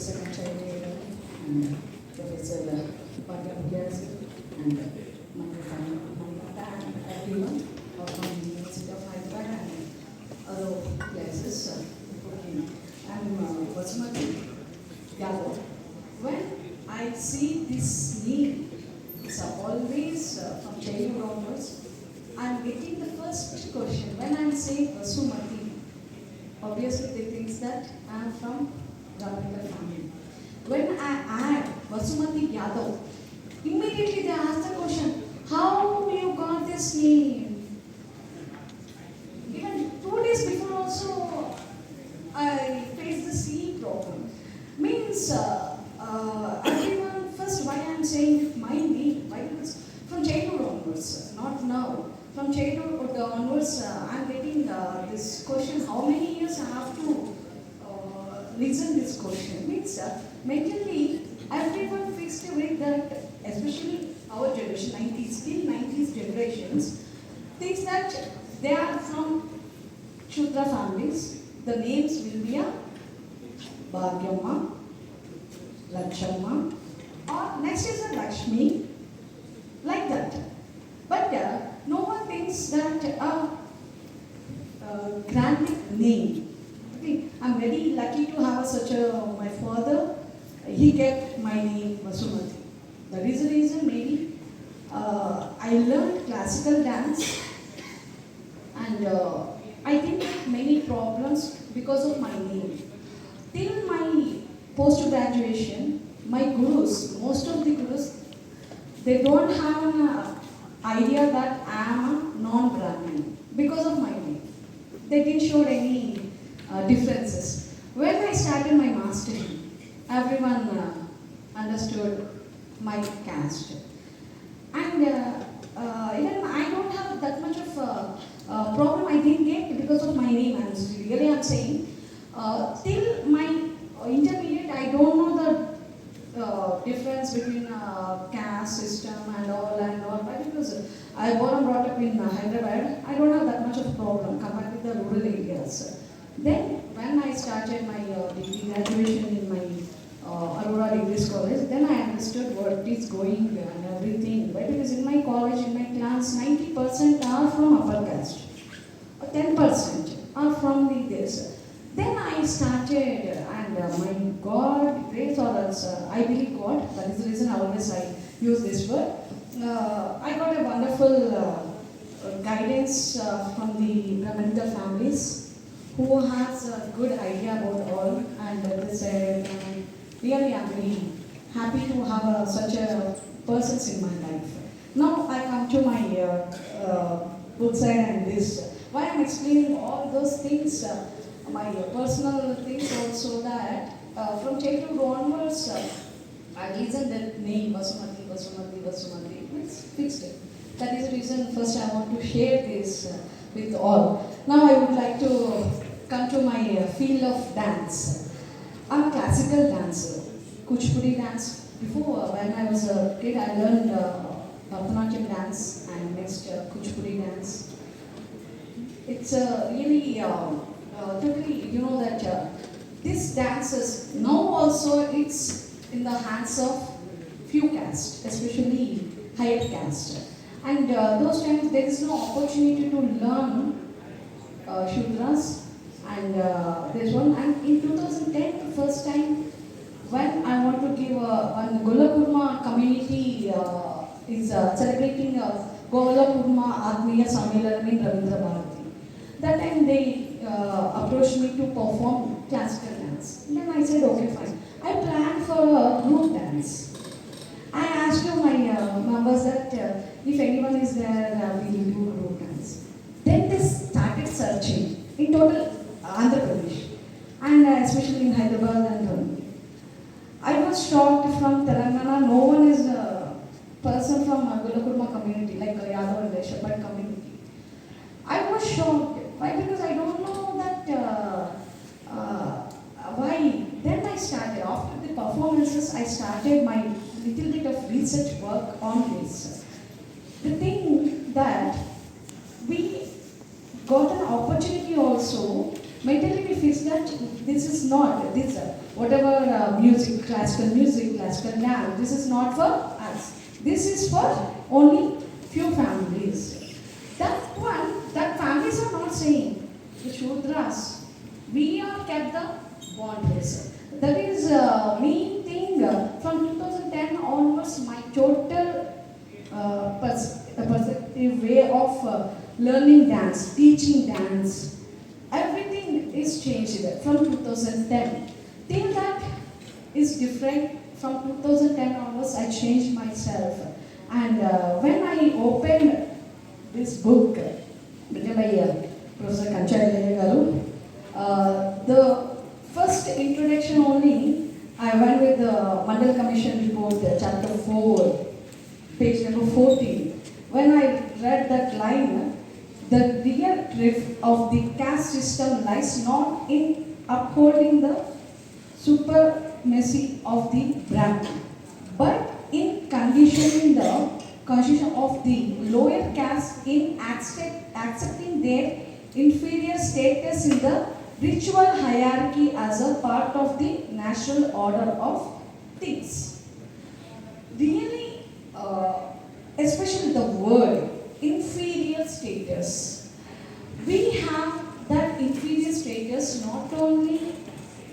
second child leader, and Professor Bhagya Gyasi, and Manata, and everyone from the University of Hyderabad and other places. I'm Vasumati Yadav. When I see this name, it's always from childhood onwards. I'm getting the first question when I'm saying Vasumati. Obviously, they think that I'm from Brahminical family. When I add Vasumati Yadav, immediately they ask the question, how you got this name? Even 2 days before also, I faced the same problem. Means everyone, first why I'm saying my name, why? Because from childhood onwards, not now. From childhood onwards, I'm getting this question, how many years I have to listen this question. Means mentally, everyone fixed with that, especially our generation, 90s, still 90s generations, thinks that they are from Shudra families. The names will be a Bhagyamma, Lakshamma, or next is a Lakshmi, like that. But no one thinks that a grand name. Okay, I'm very lucky to have such a, my father, he kept my name Vasumati. That is the reason maybe I learned classical dance, and I didn't have many problems because of my name. Till my post-graduation, my gurus, most of the gurus, they don't have an idea that I am a non-Brahmin because of my name. They didn't show any differences. When I started my mastery, everyone understood my caste. And even I don't have that much of problem I didn't get because of my name. I'm saying. Till my intermediate, I don't know the difference between caste system and all. But because I born and brought up in Hyderabad, I don't have that much of a problem compared with the rural areas. Then when I started my degree graduation in my Aurora Degrees College, then I understood what is going and everything. But because in my college, in my class, 90% are from upper caste, 10% are from the this. Then I started, and my God, grace or else, I believe God, that is the reason I use this word. I got a wonderful guidance from the Brahminical families who has a good idea about all, and they said, really I'm very happy to have such a persons in my life. Now I come to my good side and this. Why I'm explaining all those things, my personal things also, that from childhood onwards, I listened that name Vasumati, it's fixed. That is the reason first I want to share this with all. Now I would like to come to my field of dance. I'm a classical dancer, Kuchipudi dance. Before, when I was a kid, I learned Bharatanatyam dance and next Kuchipudi dance. It's really totally, you know that this dances now also it's in the hands of few caste, especially higher caste. And those times there is no opportunity to learn Shudras, and there's one. And in 2010, the first time when I want to give one Golakurma community is celebrating Golakurma Atmiya Sammelanam in Ravindra Bharati. That time they approached me to perform classical dance. Then I said, okay, fine. I planned for a group dance. I asked my members that if anyone is there, we will do group dance. Then they started searching in total Andhra Pradesh, and especially in Hyderabad and Rangi. I was shocked from Telangana. No one is a person from Golakurma community, like Yadav and Shepherd community. I was shocked. Why? Because I don't know that why. Then I started, after the performances, I started my little bit of research work on this. The thing that we got an opportunity also mentally we fix that this is not, this whatever music, classical dance, this is not for us. This is for only few families. That one, that families are not saying, the Shudras, we are kept the boundaries. That is main thing from 2010 onwards, my total perspective way of learning dance, teaching dance, everything is changed from 2010. Till that is different. From 2010 onwards, I changed myself. And when I opened this book, written by Professor Kanchadilaya Garu, the first introduction only, I went with the Mandal Commission report, chapter 4, page number 14. When I read that line, the real drift of the caste system lies not in upholding the supremacy of the Brahmin, but in conditioning the constitution of the lower caste in accepting their inferior status in the ritual hierarchy as a part of the natural order of things. Really, especially the word inferior status. We have that inferior status not only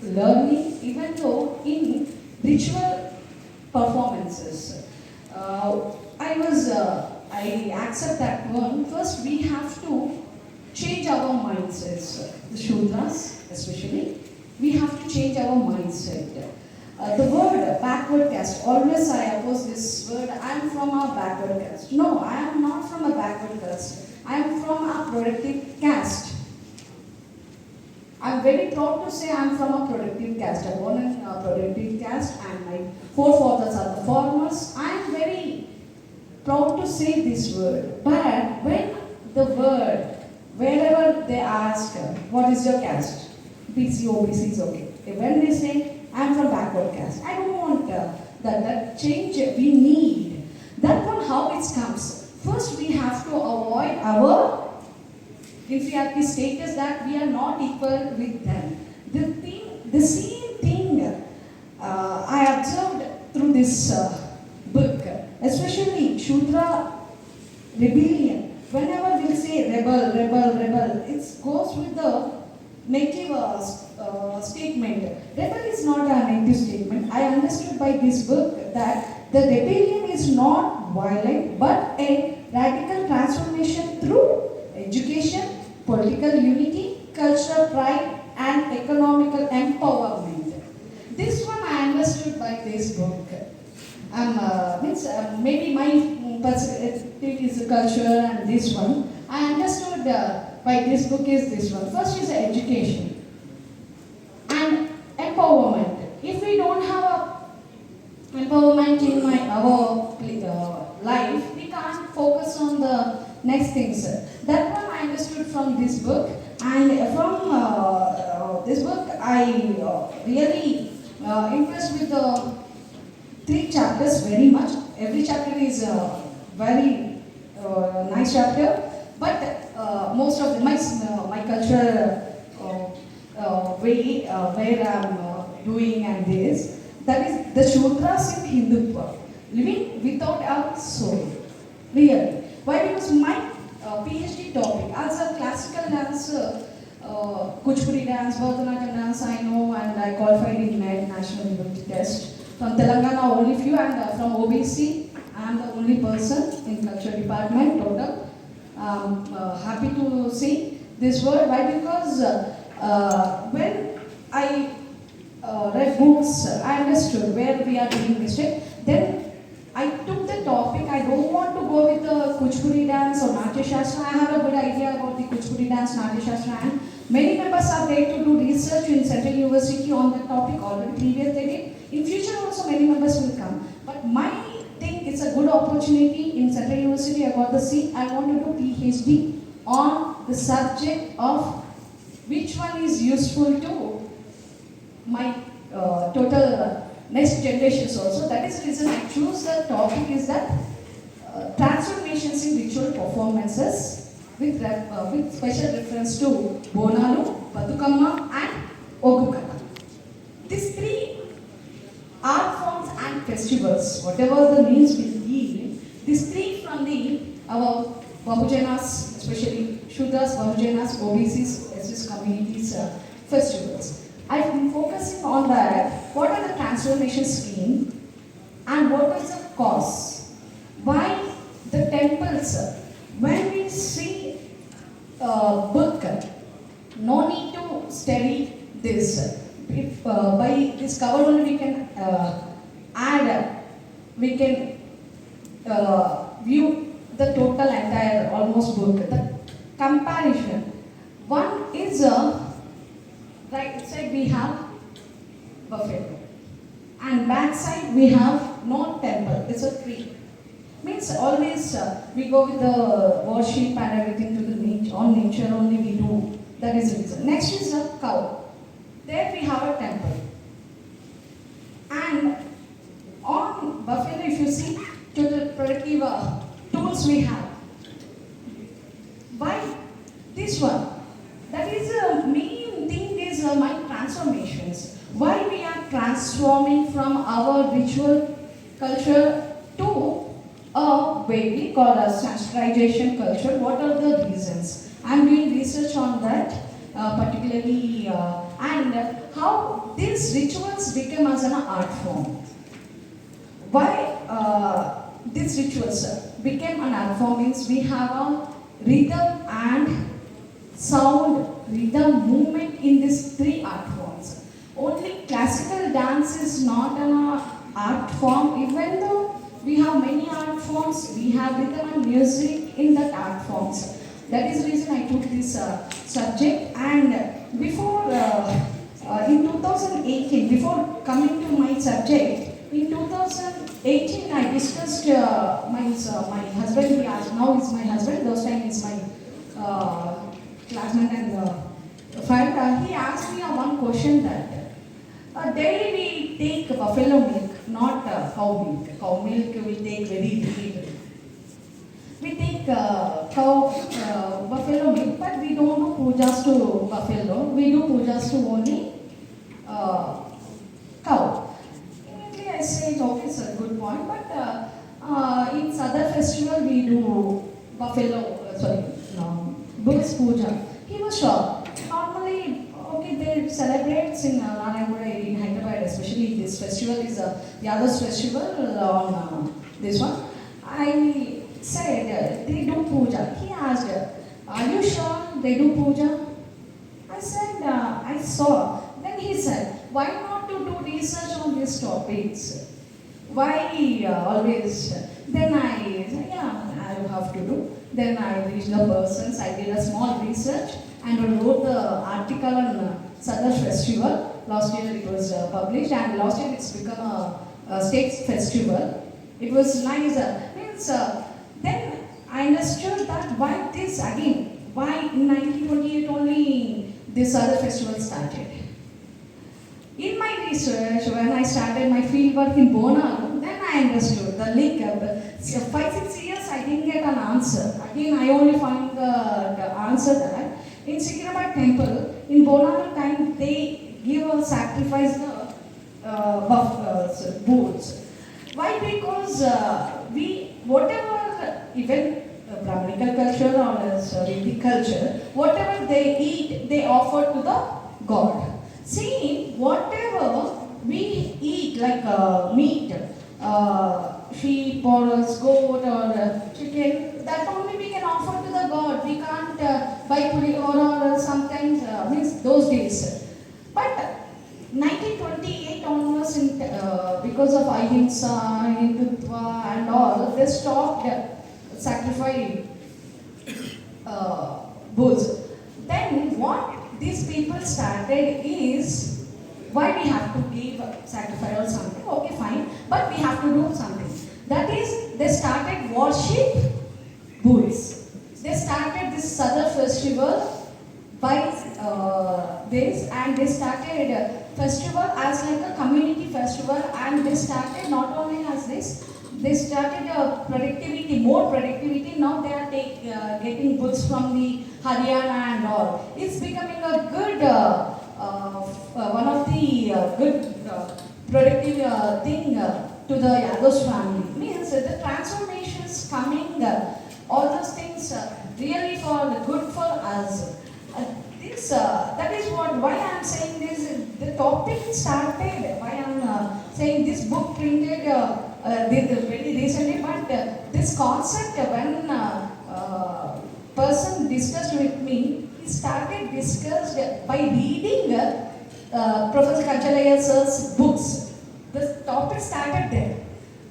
learning, even though in ritual performances. I accept that one. First, we have to change our mindsets. The Shudras, especially, we have to change our mindset. The word backward caste, always I oppose this word, I am from a backward caste. No, I am not from a backward caste. I am from a productive caste. I am very proud to say I am from a productive caste. I am born in a productive caste and my forefathers are the farmers. I am very proud to say this word. But when the word, wherever they ask, what is your caste? BC, OBC is okay. When they say, I am from backward caste, I don't want that change we need. That one, how it comes. First, we have to avoid our inferiority status that we are not equal with them. The same thing I observed through this book, especially Shudra rebellion. Whenever we say rebel, it goes with the negative statement. Rebel is not a negative statement. I understood by this book that the rebellion is not violent but a radical transformation through education, political unity, cultural pride, and economical empowerment. This one I understood by this book. Maybe my perspective is culture and this one. I understood by this book is this one. First is education and empowerment. If we don't have a empowerment in our life, we can't focus on the next things. That one I understood from this book, and from this book I really impressed with the 3 chapters very much. Every chapter is very nice chapter, but most of my cultural way where I'm doing and this, that is the Shudras in Hindutva, living without a soul. Really. Why? Because my PhD topic as a classical dancer, Kuchipudi dance, Bharatanatyam dance, I know, and I qualified in NET, National Ability Test. From Telangana, only few, and from OBC, I am the only person in culture department total. Happy to see this word. Why? Because when I read books, I understood where we are doing mistake. Then I took the topic. I don't want to go with the Kuchipudi dance or Natya Shastra. I have a good idea about the Kuchipudi dance, Natya Shastra, and many members are there to do research in Central University on that topic. Already previous they did. In future also many members will come. But my thing, it's a good opportunity in Central University. I got the seat. I want to do PhD on the subject of which one is useful to my total next generations also. That is the reason I choose the topic is that transformations in ritual performances with special reference to Bonalu Batukama and Ogukata. These three art forms and festivals, whatever the names will give, these three from our Bahujanas, especially Shudras, Bahujanas, OBCs, SS communities festivals. I've been focusing on that. What are the transformation scheme and what is the cause? Why the temples, when we see book, no need to study this. If by this cover only we can add, we can view the total entire almost book. The comparison. One is right side we have buffet, and back side we have no temple. It's a tree. Means always we go with the worship and everything to the nature. On nature only we do. That is the reason. Next is a cow. There we have a temple. And on buffalo, if you see, to the productive tools we have. Why this one? That is the main thing is my transformations. Why we are transforming from our ritual culture to a way we call a sanskritization culture. What are the reasons? I am doing research on that, particularly and how these rituals become as an art form. Why these rituals became an art form means we have a rhythm and sound, rhythm, movement in these three art forms. Only classical dance is not an art form, even though we have many art forms, we have rhythm and music in that art forms. That is the reason I took this subject. And before, in 2018, before coming to my subject, in 2018 I discussed my husband, he asked, now is my husband, those time is my classmate and friend. He asked me one question that daily we take buffalo milk, not cow milk. Cow milk we take very little. We take buffalo milk, but we don't do pujas to buffalo. We do pujas to only cow. Immediately I say, okay, it's a good point, but in Sadar festival we do Buddhist puja. He was shocked. Normally, okay, they celebrate in Nanayaguda in Hyderabad, especially this festival is Yadav's festival on this one. I said, they do puja. He asked, are you sure they do puja? I said, I saw. Then he said, why not to do research on these topics? Why always? Then I said, yeah, I have to do. Then I reached the persons, I did a small research and wrote the article on Sadar Festival. Last year it was published and last year it's become a state festival. It was nice. Then I understood that why this again, why in 1928 only this other festival started. In my research, when I started my field work in Bonalu, then I understood the link. 5-6 years I didn't get an answer. Again, I only found the answer that in Secunderabad temple, in Bonalu time, they give a sacrifice the bulls. Why? Because whatever, even Brahminical culture or Vedic culture, whatever they eat, they offer to the god. See, whatever we eat, like meat, sheep or goat or chicken, that only we can offer to the god. We can't buy pulihora or sometimes, means those days. But 1928 onwards, because of Ahimsa, Hindutva and all, they stopped sacrificing bulls. Then what these people started is, why we have to give sacrifice or something, okay fine, but we have to do something. That is, they started worship bulls. They started this Sadar festival by this, and they started festival as like a community festival, and they started not only as this, they started productivity, more productivity. Now they are getting bulls from the Haryana and all. It's becoming a good, one of the good productive thing to the Yadav's family. Means the transformations coming, all those things really for the good for us. That is why I am saying this. The topic started. Why I am saying this book printed very recently, but this concept when person discussed with me, he started discussed by reading Professor Kanchalaya sir's books. The topic started there.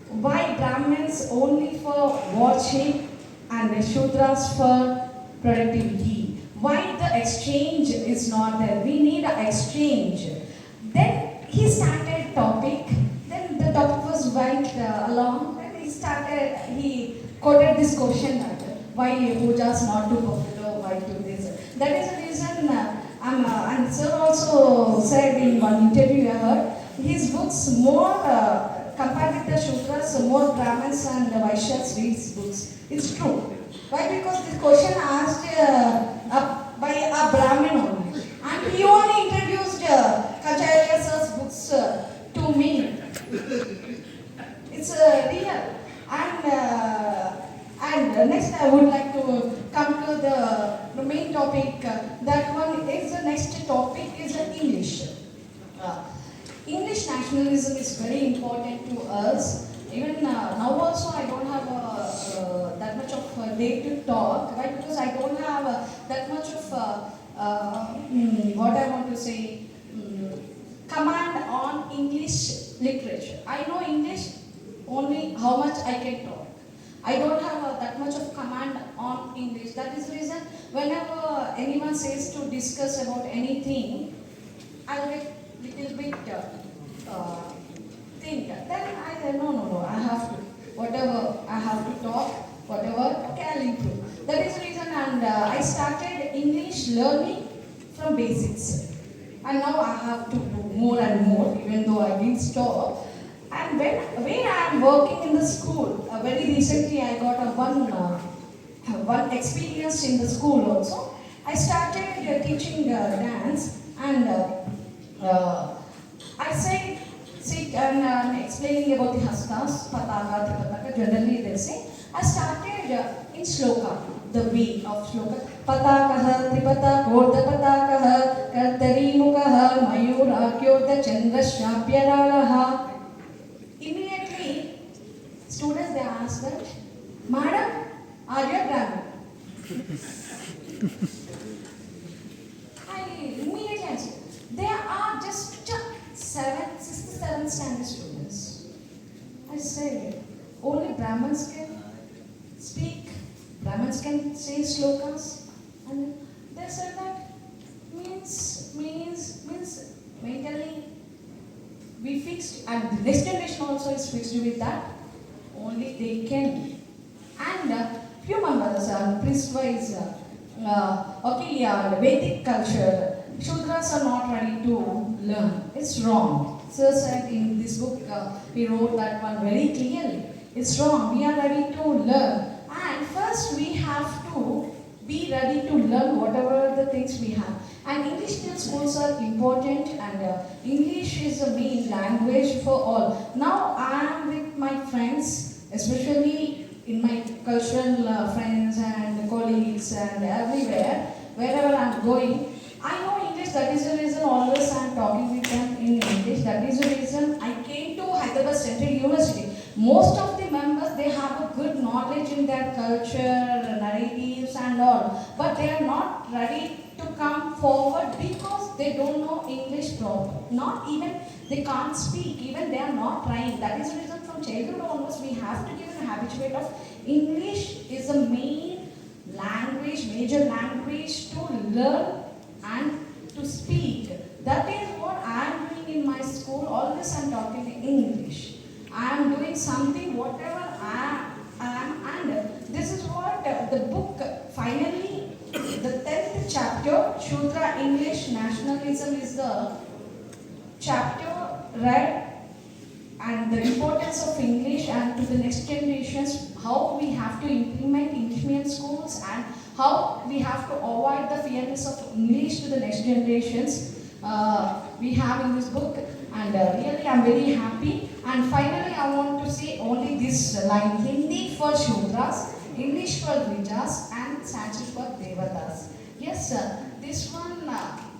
Why Brahmins only for watching and the Shudras for productivity? Why the exchange is not there? We need an exchange. Then he started topic. Then the topic was went along. Then he quoted this question why pujas not too popular, why to this. That is the reason and sir also said in one interview I heard, his books more compared with the Shudras, more Brahmins and Vaishyas reads books. It's true. Why? Because this question asked by a Brahmin only. And he only introduced Kanchalaya sir's books to me. It's real. And next I would like to come to the main topic. That one is the next topic is English. English nationalism is very important to us. Even now also I don't have that much of day to talk, right? Because I don't have that much of what I want to say command on English literature. I know English only how much I can talk. I don't have that much of command on English. That is the reason whenever anyone says to discuss about anything, I'll get little bit think. Then I said, no, I have to. Whatever I have to talk, whatever, okay, I'll improve. That is the reason, and I started English learning from basics. And now I have to do more and more, even though I didn't stop. And when I am working in the school, very recently I got one experience in the school also. I started teaching dance, and I say, sit and explaining about the hastas, pataka, tripataka, generally they say. I started in shloka, the way of shloka. Patakaha, tripataka, orda patakaha, kartari mukaha, mayura, kyodha, chandra, shapyaralaha. Immediately, students they ask that, Madam, are you a Brahmin? I immediately answer, they are just 6th, 7th standard students. I say, only Brahmins can speak, Brahmins can say slokas, and they said that means mentally we fixed, and the next generation also is fixed with that. Only they can. And few members are priest-wise. Vedic culture. Shudras are not ready to learn. It's wrong. Sir said in this book, he wrote that one very clearly. It's wrong. We are ready to learn. And first we have to be ready to learn whatever the things we have. And English medium schools are important, and English is the main language for all. Now I am with my friends, especially in my cultural friends and colleagues and everywhere, wherever I am going, I know English. That is the reason always I am talking with them in English. That is the reason I came to Hyderabad Central University. Most of the members, they have a good knowledge in their culture, narratives and all, but they are not ready to come forward because they don't know English proper. Not even, they can't speak, even they are not trying. That is the reason from childhood onwards we have to give an habituate of English is the main language, major language to learn and to speak. That is what I am doing in my school. Always I am talking in English. I am doing something, whatever I am, and this is what the book finally, the 10th chapter, Shudra English Nationalism, is the chapter read and the importance of English and to the next generations, how we have to implement English medium schools and how we have to avoid the fearness of English to the next generations. We have in this book, and really I'm very happy. And finally, I want to say only this line: Hindi for Shudras, English for Grijas, and Sanskrit for Devatas. Yes, this one,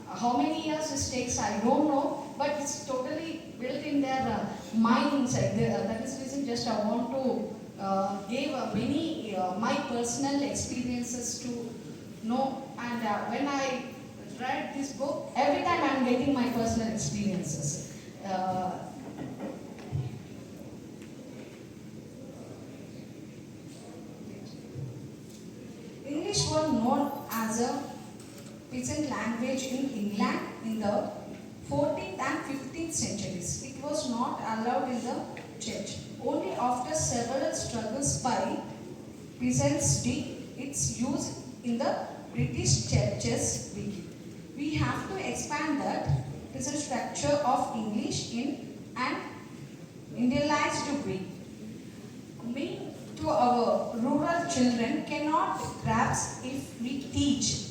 how many years it takes, I don't know, but it's totally built in their minds. That is the reason just I want to give many my personal experiences to know. And when I read this book, every time I'm getting my personal experiences. English was known as a peasant language in England in the 14th and 15th centuries. It was not allowed in the church. Only after several struggles by peasants did its use in the British churches begin. We have to expand that peasant structure of English in an Indianized way. Me to our rural children cannot grasp if we teach.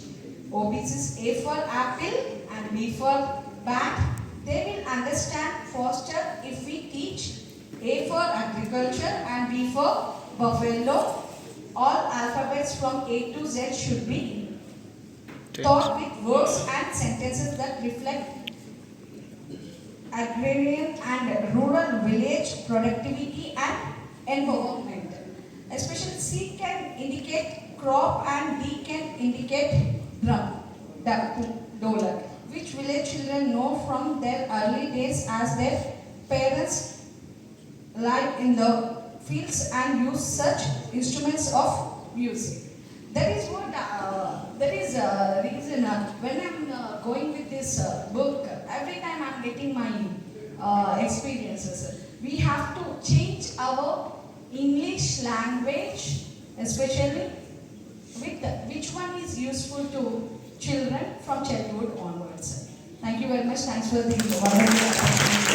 OBC's A for apple and B for bat. They will understand faster if we teach A for agriculture and B for buffalo. All alphabets from A to Z should be taught with words and sentences that reflect agrarian and rural village productivity and environment. Especially C can indicate crop and D can indicate drum, dollar, which village children know from their early days as their parents lived in the fields and used such instruments of music. That is what, that is reason when I'm going with this book, every time I'm getting my experiences. We have to change our English language, especially with which one is useful to children from childhood onwards. Thank you very much. Thanks for the wonderful opportunity.